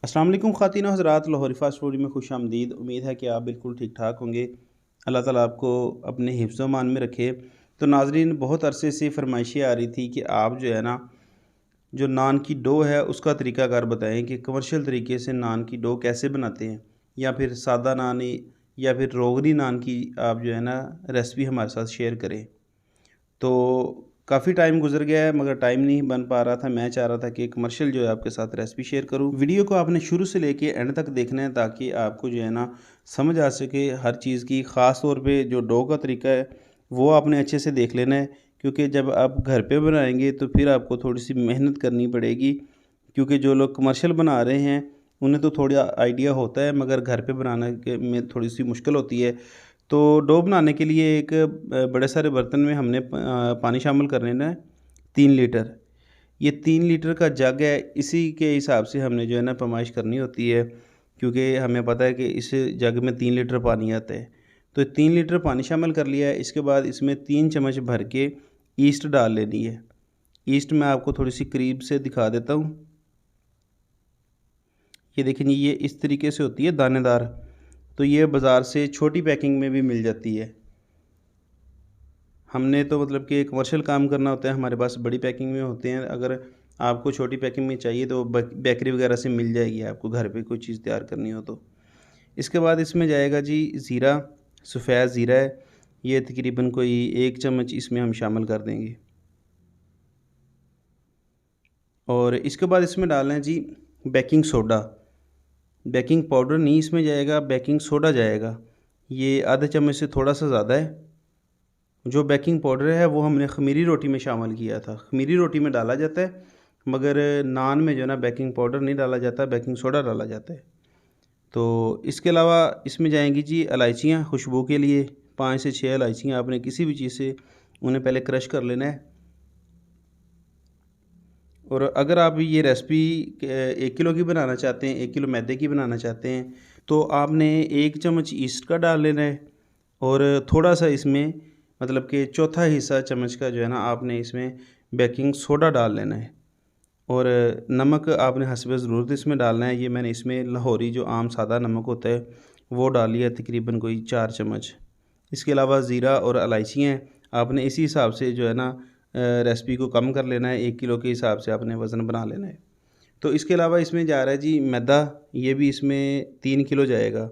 अस्सलाम वालेकुम ख़वातीन व हज़रात, लाहौरी फ़ास्ट फूड में खुश आमदीद। उम्मीद है कि आप बिल्कुल ठीक ठाक होंगे। अल्लाह ताला आपको अपने हिफ्ज़ व मान में रखे। तो नाज़रीन, बहुत अरसे से फ़रमाइशें आ रही थी कि आप जो है ना, जो नान की डो है उसका तरीक़ाकार बताएँ कि कमर्शियल तरीके से नान की डो कैसे बनाते हैं, या फिर सादा नान या फिर रोगनी नान की आप जो है ना रेसिपी हमारे साथ शेयर करें। तो काफ़ी टाइम गुज़र गया है मगर टाइम नहीं बन पा रहा था। मैं चाह रहा था कि कमर्शियल जो है आपके साथ रेसिपी शेयर करूँ। वीडियो को आपने शुरू से लेके एंड तक देखना है ताकि आपको जो है ना समझ आ सके हर चीज़ की। ख़ास तौर पे जो डो का तरीका है वो आपने अच्छे से देख लेना है, क्योंकि जब आप घर पे बनाएंगे तो फिर आपको थोड़ी सी मेहनत करनी पड़ेगी, क्योंकि जो लोग कमर्शियल बना रहे हैं उन्हें तो थोड़ा आइडिया होता है मगर घर पे बनाने के में थोड़ी सी मुश्किल होती है। तो डो बनाने के लिए एक बड़े सारे बर्तन में हमने पानी शामिल कर लेना है 3 लीटर। ये 3 लीटर का जग है, इसी के हिसाब से हमने जो है ना पैमाइश करनी होती है, क्योंकि हमें पता है कि इस जग में 3 लीटर पानी आता है। तो 3 लीटर पानी शामिल कर लिया है। इसके बाद इसमें 3 चम्मच भर के ईस्ट डाल लेनी है। ईस्ट मैं आपको थोड़ी सी करीब से दिखा देता हूँ। ये देखें जी, ये इस तरीके से होती है दानेदार। तो ये बाज़ार से छोटी पैकिंग में भी मिल जाती है। हमने तो मतलब कि कमर्शियल काम करना होता है, हमारे पास बड़ी पैकिंग में होते हैं। अगर आपको छोटी पैकिंग में चाहिए तो बेकरी वगैरह से मिल जाएगी आपको, घर पे कोई चीज़ तैयार करनी हो तो। इसके बाद इसमें जाएगा जी ज़ीरा, सफ़ेद ज़ीरा है। ये तकरीबन कोई 1 चम्मच इसमें हम शामिल कर देंगे। और इसके बाद इसमें डालना है जी बेकिंग सोडा। बेकिंग पाउडर नहीं इसमें जाएगा, बेकिंग सोडा जाएगा। ये आधा चम्मच से थोड़ा सा ज़्यादा है। जो बेकिंग पाउडर है वो हमने ख़मीरी रोटी में शामिल किया था। ख़मीरी रोटी में डाला जाता है मगर नान में जो है ना बेकिंग पाउडर नहीं डाला जाता, बेकिंग सोडा डाला जाता है। तो इसके अलावा इसमें जाएंगी जी इलायचियाँ खुशबू के लिए। 5 से 6 इलायचियाँ आपने किसी भी चीज़ से उन्हें पहले क्रश कर लेना है। और अगर आप ये रेसिपी 1 किलो की बनाना चाहते हैं, 1 किलो मैदे की बनाना चाहते हैं, तो आपने 1 चम्मच ईस्ट का डाल लेना है। और थोड़ा-सा इसमें मतलब कि चौथा हिस्सा चम्मच का जो है ना आपने इसमें बेकिंग सोडा डाल लेना है। और नमक आपने हस्बे ज़रूरत इसमें डालना है। ये मैंने इसमें लाहौरी जो आम सादा नमक होता है वो डाल लिया, तकरीबन कोई 4 चम्मच। इसके अलावा ज़ीरा और इलायचियाँ हैं, आपने इसी हिसाब से जो है ना रेसिपी को कम कर लेना है। 1 किलो के हिसाब से आपने वज़न बना लेना है। तो इसके अलावा इसमें जा रहा है जी मैदा, ये भी इसमें 3 किलो जाएगा।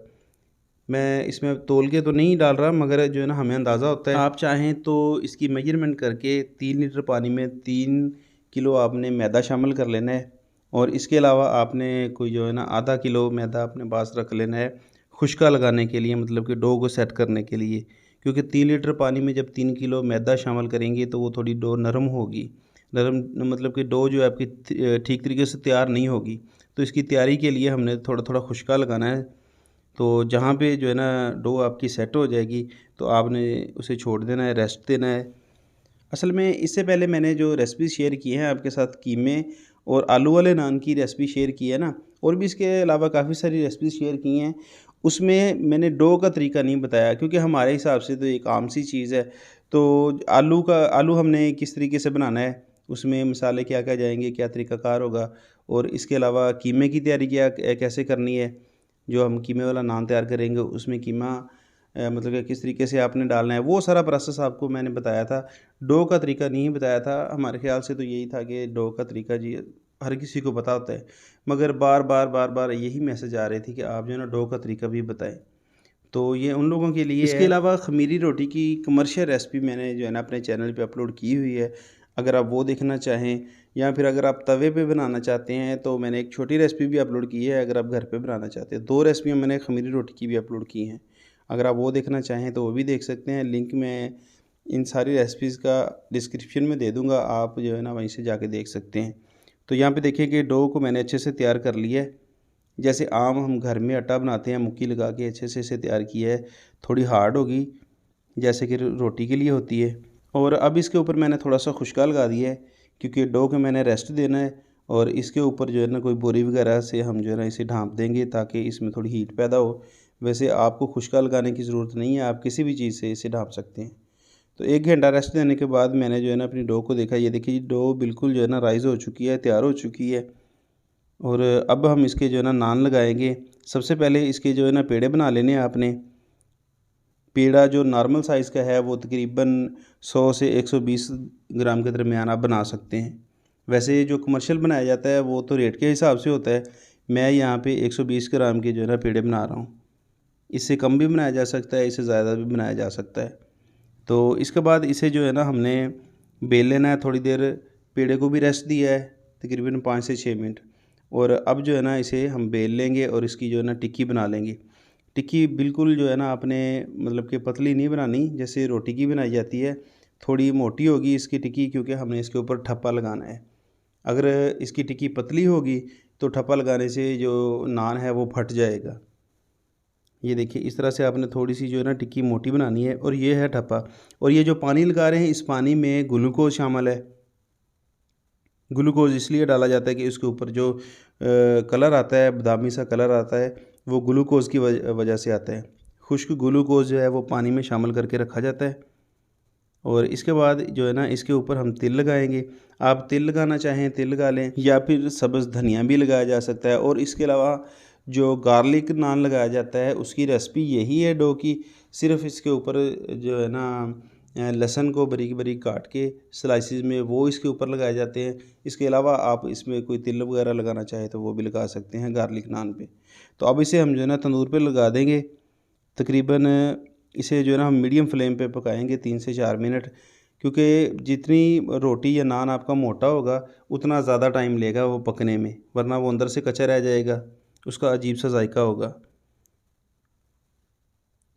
मैं इसमें तौल के तो नहीं डाल रहा मगर जो है ना हमें अंदाज़ा होता है। आप चाहें तो इसकी मेजरमेंट करके 3 लीटर पानी में 3 किलो आपने मैदा शामिल कर लेना है। और इसके अलावा आपने कोई जो है ना आधा किलो मैदा अपने पास रख लेना है खुश्का लगाने के लिए, मतलब कि डो को सेट करने के लिए। क्योंकि 3 लीटर पानी में जब 3 किलो मैदा शामिल करेंगे तो वो थोड़ी डो नरम होगी। नरम मतलब कि डो जो है आपकी ठीक तरीके से तैयार नहीं होगी। तो इसकी तैयारी के लिए हमने थोड़ा-थोड़ा खुश्का लगाना है। तो जहाँ पे जो है ना डो आपकी सेट हो जाएगी तो आपने उसे छोड़ देना है, रेस्ट देना है। असल में इससे पहले मैंने जो रेसिपी शेयर की है आपके साथ, कीमे और आलू वाले नान की रेसिपी शेयर की है ना, और भी इसके अलावा काफ़ी सारी रेसिपी शेयर की हैं। उसमें मैंने डो का तरीका नहीं बताया, क्योंकि हमारे हिसाब से तो एक आम सी चीज़ है। तो आलू हमने किस तरीके से बनाना है, उसमें मसाले क्या-क्या जाएँगे, क्या तरीक़ाकार होगा, और इसके अलावा कीमे की तैयारी कैसे करनी है। जो हम कीमे वाला नान तैयार करेंगे उसमें कीमा मतलब कि किस तरीके से आपने डालना है, वो सारा प्रोसेस आपको मैंने बताया था। डो का तरीका नहीं बताया था। हमारे ख़्याल से तो यही था कि डो का तरीका जी हर किसी को पता होता है, मगर बार-बार यही मैसेज आ रहे थे कि आप जो है ना डो का तरीका भी बताएँ। तो ये उन लोगों के लिए इसके अलावा ख़मीरी रोटी की कमर्शियल रेसिपी मैंने जो है ना अपने चैनल पे अपलोड की हुई है। अगर आप वो देखना चाहें, या फिर अगर आप तवे पे बनाना चाहते हैं तो मैंने एक छोटी रेसिपी भी अपलोड की है। अगर आप घर पे बनाना चाहते हैं, 2 रेसिपियाँ मैंने ख़मीरी रोटी की भी अपलोड की हैं। अगर आप वो देखना चाहें तो वो भी देख सकते हैं। लिंक मैं इन सारी रेसिपीज़ का डिस्क्रिप्शन में दे दूँगा, आप जो है ना वहीं से जाके देख सकते हैं। तो यहाँ पे देखिए कि डो को मैंने अच्छे से तैयार कर लिया है। जैसे आम हम घर में आटा बनाते हैं, मुक्की लगा के अच्छे से इसे तैयार किया है। थोड़ी हार्ड होगी जैसे कि रोटी के लिए होती है। और अब इसके ऊपर मैंने थोड़ा-सा खुश्का लगा दिया है, क्योंकि डो को मैंने रेस्ट देना है। और इसके ऊपर जो है ना कोई बोरी वगैरह से हम जो है ना इसे ढाँप देंगे ताकि इसमें थोड़ी हीट पैदा हो। वैसे आपको खुश्का लगाने की ज़रूरत नहीं है, आप किसी भी चीज़ से इसे ढाँप सकते हैं। तो 1 घंटा रेस्ट देने के बाद मैंने जो है ना अपनी डो को देखा। ये देखिए डो बिल्कुल जो है ना राइज़ हो चुकी है, तैयार हो चुकी है। और अब हम इसके जो है ना नान लगाएंगे। सबसे पहले इसके जो है ना पेड़े बना लेने हैं आपने। पेड़ा जो नॉर्मल साइज़ का है वो तकरीबन 100 से 120 ग्राम के दरमियान आप बना सकते हैं। वैसे जो कमर्शियल बनाया जाता है वो तो रेट के हिसाब से होता है। मैं यहाँ पे 120 ग्राम के जो है ना पेड़े बना रहा हूँ। इससे कम भी बनाया जा सकता है, इससे ज़्यादा भी बनाया जा सकता है। तो इसके बाद इसे जो है ना हमने बेल लेना है थोड़ी देर। पेड़े को भी रेस्ट दिया है तकरीबन 5 से 6 मिनट। और अब जो है ना इसे हम बेल लेंगे और इसकी जो है ना टिक्की बना लेंगे। टिक्की बिल्कुल जो है ना आपने मतलब कि पतली नहीं बनानी जैसे रोटी की बनाई जाती है। थोड़ी मोटी होगी इसकी टिक्की, क्योंकि हमने इसके ऊपर ठप्पा लगाना है। अगर इसकी टिक्की पतली होगी तो ठप्पा लगाने से जो नान है वो फट जाएगा। ये देखिए इस तरह से आपने थोड़ी सी जो है ना टिक्की मोटी बनानी है। और ये है ठप्पा। और ये जो पानी लगा रहे हैं इस पानी में ग्लूकोज शामिल है। ग्लूकोज इसलिए डाला जाता है कि इसके ऊपर जो कलर आता है, बादामी सा कलर आता है, वो ग्लूकोज की वजह से आता है। खुश्क ग्लूकोज जो है वो पानी में शामिल करके रखा जाता है। और इसके बाद जो है ना इसके ऊपर हम तिल लगाएंगे। आप तिल लगाना चाहें तिल लगा लें, या फिर सब्ज़ धनिया भी लगाया जा सकता है। और इसके अलावा जो गार्लिक नान लगाया जाता है उसकी रेसिपी यही है डो की। सिर्फ इसके ऊपर जो है ना लहसुन को बारीक बारीक काट के स्लाइसिस में वो इसके ऊपर लगाए जाते हैं। इसके अलावा आप इसमें कोई तिल वगैरह लगाना चाहे तो वो भी लगा सकते हैं गार्लिक नान पे। तो अब इसे हम जो है ना तंदूर पे लगा देंगे। तकरीबन इसे जो है ना हम मीडियम फ्लेम पे पकाएंगे 3 से 4 मिनट, क्योंकि जितनी रोटी या नान आपका मोटा होगा उतना ज़्यादा टाइम लेगा वो पकने में, वरना वो अंदर से कच्चा रह जाएगा, उसका अजीब सा जायका होगा।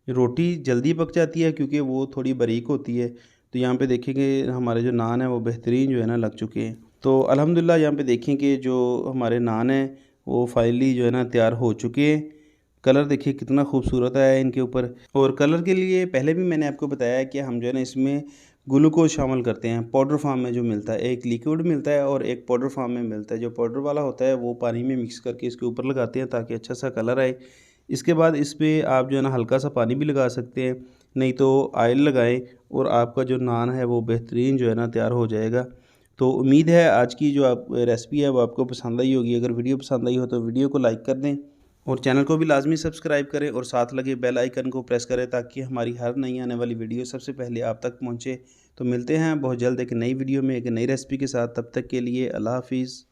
रोटी जल्दी पक जाती है क्योंकि वो थोड़ी बारीक होती है। तो यहाँ पे देखेंगे हमारे जो नान है वो बेहतरीन जो है ना लग चुके हैं। तो अल्हम्दुलिल्लाह यहाँ पे देखें कि जो हमारे नान हैं वो फाइनली जो है ना तैयार हो चुके हैं। कलर देखिए कितना खूबसूरत आया है इनके ऊपर। और कलर के लिए पहले भी मैंने आपको बताया कि हम जो है ना इसमें ग्लूकोज शामिल करते हैं। पाउडर फार्म में जो मिलता है, एक लिक्विड मिलता है और एक पाउडर फार्म में मिलता है। जो पाउडर वाला होता है वो पानी में मिक्स करके इसके ऊपर लगाते हैं ताकि अच्छा सा कलर आए। इसके बाद इस पे आप जो है ना हल्का सा पानी भी लगा सकते हैं, नहीं तो ऑयल लगाएं और आपका जो नान है वो बेहतरीन जो है ना तैयार हो जाएगा। तो उम्मीद है आज की जो आप रेसिपी है वो आपको पसंद आई होगी। अगर वीडियो पसंद आई हो तो वीडियो को लाइक कर दें और चैनल को भी लाजमी सब्सक्राइब करें और साथ लगे बेल आइकन को प्रेस करें ताकि हमारी हर नई आने वाली वीडियो सबसे पहले आप तक पहुंचे। तो मिलते हैं बहुत जल्द एक नई वीडियो में एक नई रेसिपी के साथ। तब तक के लिए अल्लाह हाफिज़।